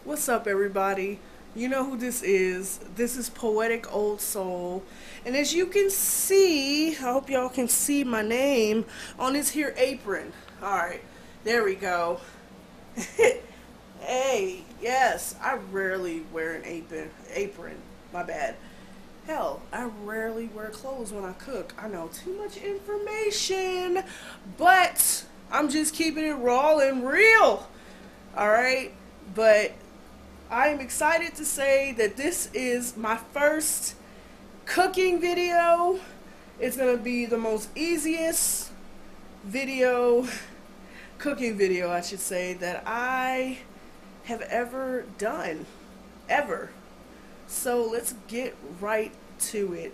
What's up, everybody? You know who this is. This is Poetic Old Soul. And as you can see, I hope y'all can see my name on this here apron. Alright, there we go. Hey, yes, I rarely wear an apron. My bad. Hell, I rarely wear clothes when I cook. I know, too much information, but I'm just keeping it raw and real. Alright, but I am excited to say that this is my first cooking video. It's going to be the most easiest cooking video I should say, that I have ever done. Ever. So let's get right to it.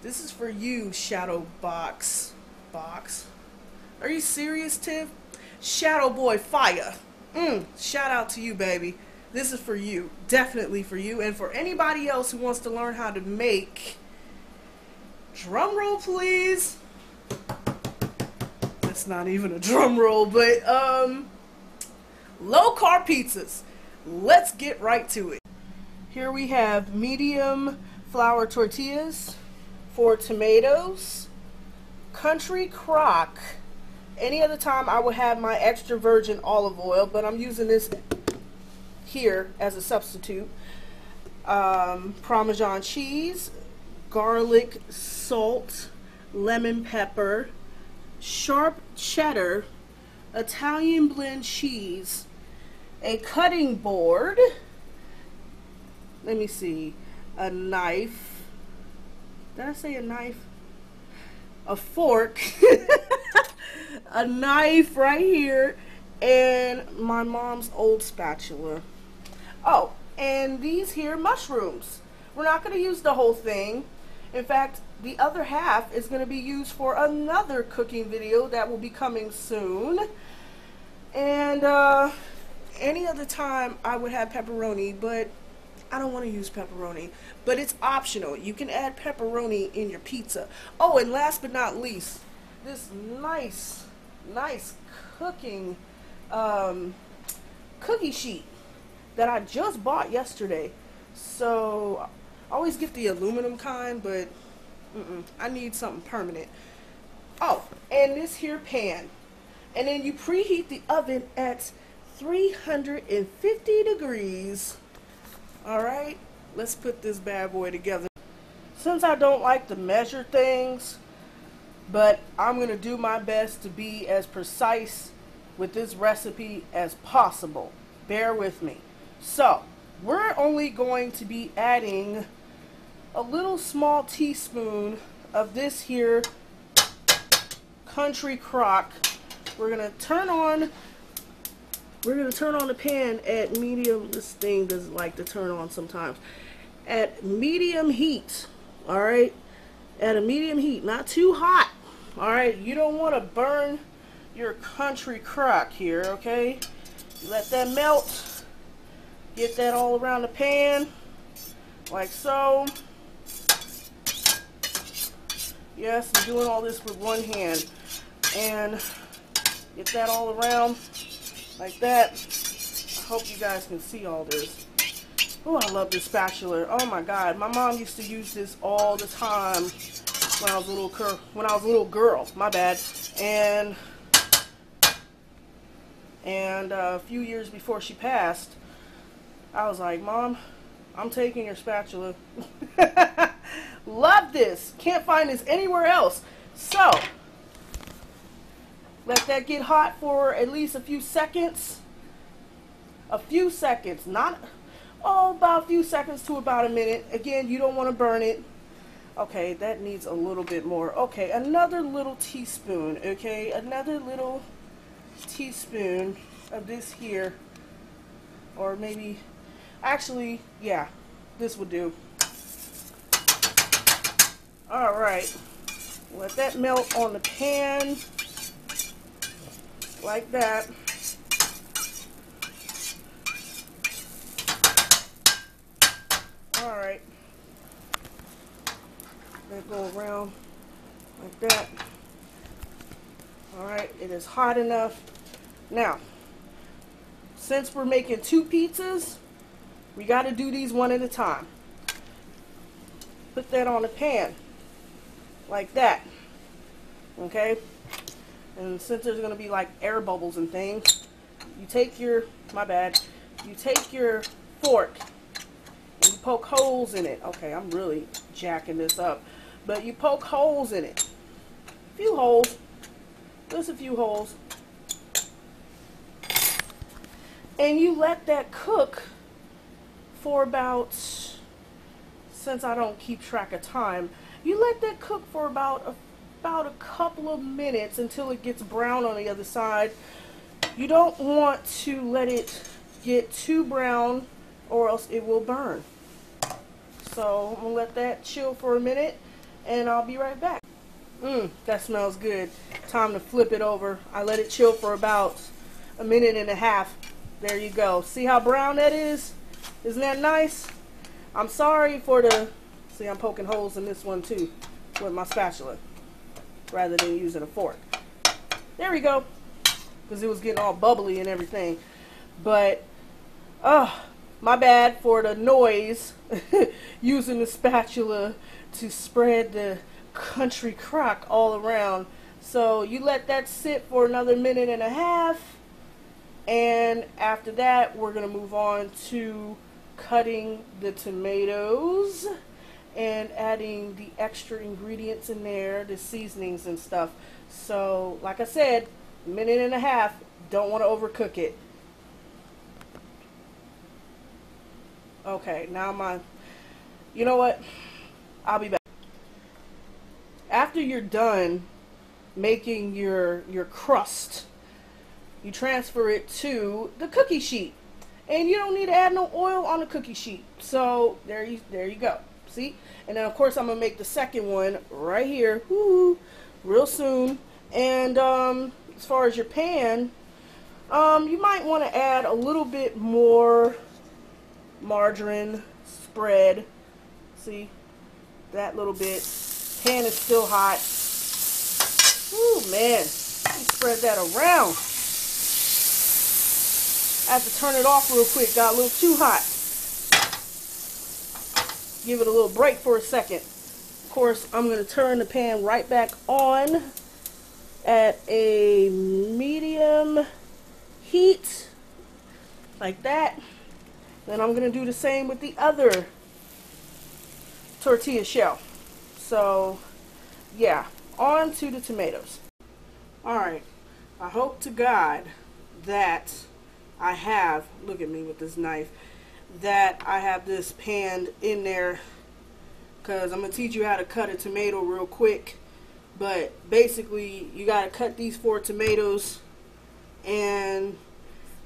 This is for you, Shadowbox. Are you serious, Tiff? Shadowboifire. Shout out to you, baby. This is for you. Definitely for you. And for anybody else who wants to learn how to make, drum roll please. That's not even a drum roll, but low carb pizzas. Let's get right to it. Here we have medium flour tortillas, 4 tomatoes, country crock. Any other time I would have my extra virgin olive oil, but I'm using this here as a substitute. Parmesan cheese, garlic, salt, lemon pepper, sharp cheddar, Italian blend cheese, a cutting board, let me see, a knife, did I say a knife? A fork, a knife right here, and my mom's old spatula. Oh, and these here mushrooms. We're not going to use the whole thing. In fact, the other half is going to be used for another cooking video that will be coming soon. And any other time I would have pepperoni, but I don't want to use pepperoni. But it's optional. You can add pepperoni in your pizza. Oh, and last but not least, this nice cooking cookie sheet that I just bought yesterday. So I always get the aluminum kind, but I need something permanent. Oh, and this here pan. And then you preheat the oven at 350 degrees. Alright, let's put this bad boy together. Since I don't like to measure things, but I'm going to do my best to be as precise with this recipe as possible. Bear with me. So, we're only going to be adding a little small teaspoon of this here country crock. We're going to turn on the pan at medium. This thing doesn't like to turn on sometimes. At medium heat. Alright? At a medium heat. Not too hot. Alright? You don't want to burn your country crock here, okay? You let that melt. Get that all around the pan, like so. Yes, I'm doing all this with one hand. And get that all around, like that. I hope you guys can see all this. Oh, I love this spatula. Oh my God, my mom used to use this all the time when I was a little girl. My bad. And a few years before she passed, I was like, Mom, I'm taking your spatula. Love this. Can't find this anywhere else. So, let that get hot for at least a few seconds. A few seconds. Not, about a few seconds to about a minute. Again, you don't want to burn it. Okay, that needs a little bit more. Okay, another little teaspoon. Okay, another little teaspoon of this here. Or maybe... Actually, yeah, this would do. Alright, let that melt on the pan, like that. Alright, let it go around like that. Alright, it is hot enough. Now, since we're making 2 pizzas, We got to do these one at a time. Put that on the pan like that. Okay? And since there's going to be like air bubbles and things, you take your, you take your fork and you poke holes in it. Okay, I'm really jacking this up. But you poke holes in it. A few holes. Just a few holes. And you let that cook for about, since I don't keep track of time, you let that cook for about a couple of minutes until it gets brown on the other side. You don't want to let it get too brown or else it will burn. So I'm going to let that chill for a minute and I'll be right back. That smells good. Time to flip it over. I let it chill for about a minute and a half. There you go. See how brown that is? Isn't that nice? I'm sorry for the... See, I'm poking holes in this one too with my spatula rather than using a fork. There we go. Because it was getting all bubbly and everything. But, my bad for the noise using the spatula to spread the country crock all around. So you let that sit for another minute and a half. And after that, we're going to move on to cutting the tomatoes and adding the extra ingredients in there, the seasonings and stuff. So, like I said, a minute and a half. Don't want to overcook it. Okay, now you know what? I'll be back. After you're done making your crust, you transfer it to the cookie sheet. And you don't need to add no oil on the cookie sheet. So there you go. See? And then of course I'm going to make the second one right here. Real soon. And as far as your pan, you might want to add a little bit more margarine spread. See? That little bit. Pan is still hot. Ooh, man. Spread that around. I have to turn it off real quick. Got a little too hot. Give it a little break for a second. Of course, I'm going to turn the pan right back on at a medium heat. Like that. Then I'm going to do the same with the other tortilla shell. So, yeah. On to the tomatoes. Alright. I hope to God that I have, look at me with this knife, that I have this pan in there, because I'm going to teach you how to cut a tomato real quick. But basically you got to cut these 4 tomatoes and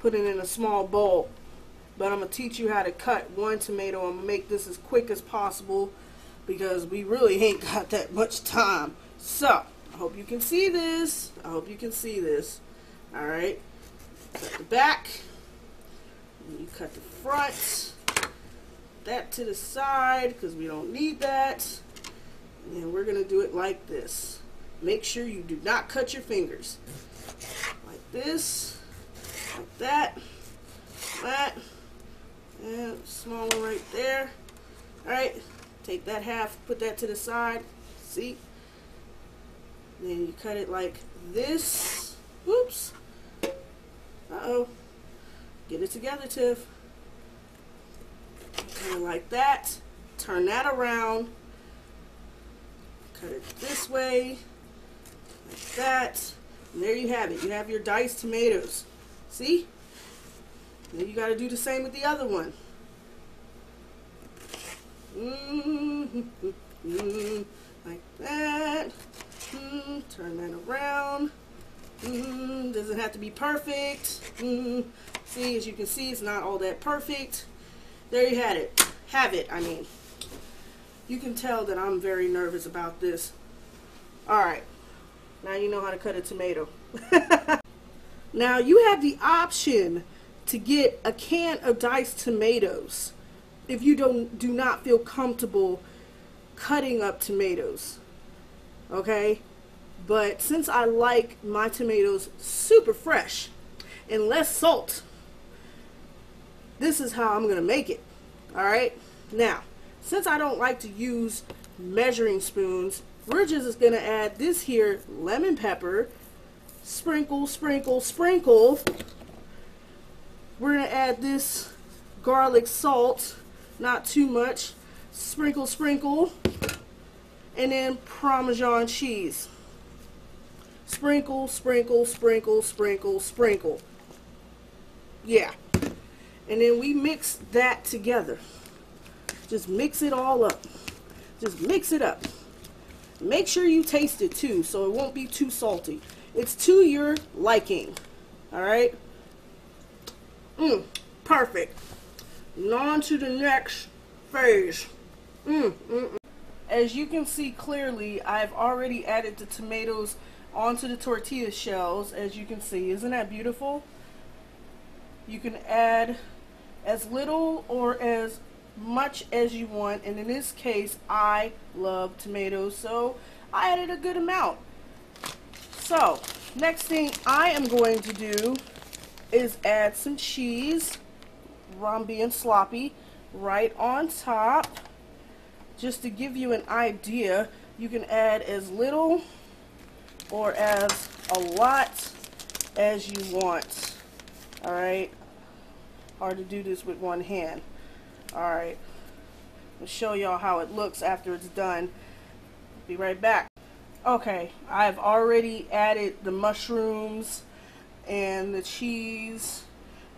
put it in a small bowl. But I'm going to teach you how to cut 1 tomato. I'm going to make this as quick as possible because we really ain't got that much time. So I hope you can see this. I hope you can see this. Alright. Cut the back, and you cut the front, that to the side because we don't need that, and we're going to do it like this. Make sure you do not cut your fingers. Like this, like that, and small one right there. Alright, take that half, put that to the side, see? Then you cut it like this. Whoops. Uh-oh. Get it together, Tiff. Kind of like that. Turn that around. Cut it this way. Like that. And there you have it. You have your diced tomatoes. See? Then you got to do the same with the other one. Like that. Turn that around. Doesn't have to be perfect. See, as you can see, it's not all that perfect. There you had it. Have it, I mean. You can tell that I'm very nervous about this. Alright. Now you know how to cut a tomato. Now you have the option to get a can of diced tomatoes if you do not feel comfortable cutting up tomatoes. Okay? But since I like my tomatoes super fresh and less salt, this is how I'm going to make it. Alright, now, since I don't like to use measuring spoons, we're just going to add this here lemon pepper. Sprinkle, sprinkle, sprinkle. We're going to add this garlic salt, not too much. Sprinkle, sprinkle. And then Parmesan cheese. Sprinkle, sprinkle, sprinkle, sprinkle, sprinkle. Yeah. And then we mix that together. Just mix it all up. Just mix it up. Make sure you taste it too, so it won't be too salty. It's to your liking. Alright? Perfect. And on to the next phase. As you can see clearly, I've already added the tomatoes onto the tortilla shells, as you can see. Isn't that beautiful? You can add as little or as much as you want, and in this case I love tomatoes, so I added a good amount. So next thing I am going to do is add some cheese. I'm being sloppy, right on top. Just to give you an idea, you can add as little or as a lot as you want. Alright, hard to do this with one hand. Alright, I'll show y'all how it looks after it's done. Be right back. Okay, I've already added the mushrooms and the cheese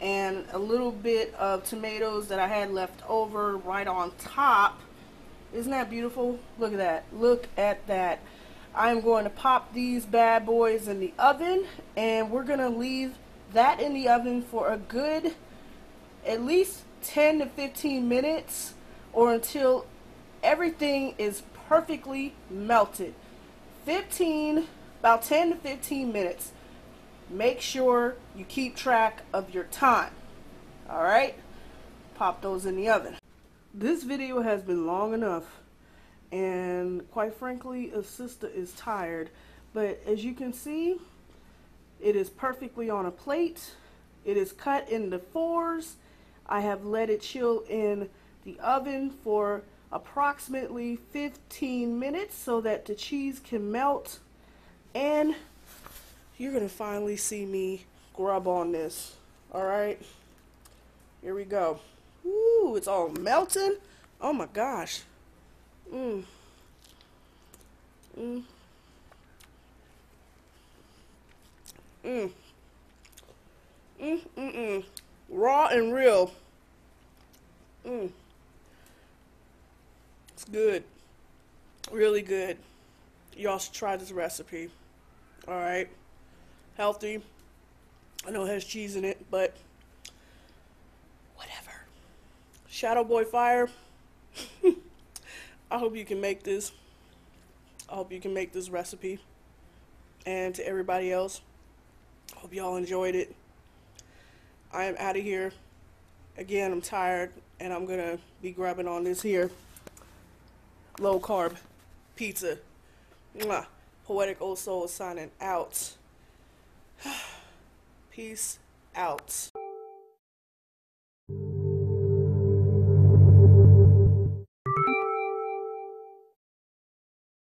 and a little bit of tomatoes that I had left over right on top. Isn't that beautiful? Look at that. Look at that. I'm going to pop these bad boys in the oven, and we're going to leave that in the oven for a good at least 10 to 15 minutes, or until everything is perfectly melted. About 10 to 15 minutes. Make sure you keep track of your time. Alright? Pop those in the oven. This video has been long enough, and quite frankly, a sister is tired. But as you can see, it is perfectly on a plate. It is cut into fours. I have let it chill in the oven for approximately 15 minutes so that the cheese can melt, and you're gonna finally see me grub on this. Alright, here we go. Ooh, it's all melting. Oh my gosh. Raw and real. It's good. Really good. Y'all should try this recipe. Alright. Healthy. I know it has cheese in it, but whatever. Shadowboifire. I hope you can make this. I hope you can make this recipe. And to everybody else, hope y'all enjoyed it. I am out of here. Again, I'm tired, and I'm gonna be grabbing on this here low carb pizza. Mwah. Poetic Old Soul signing out. Peace out.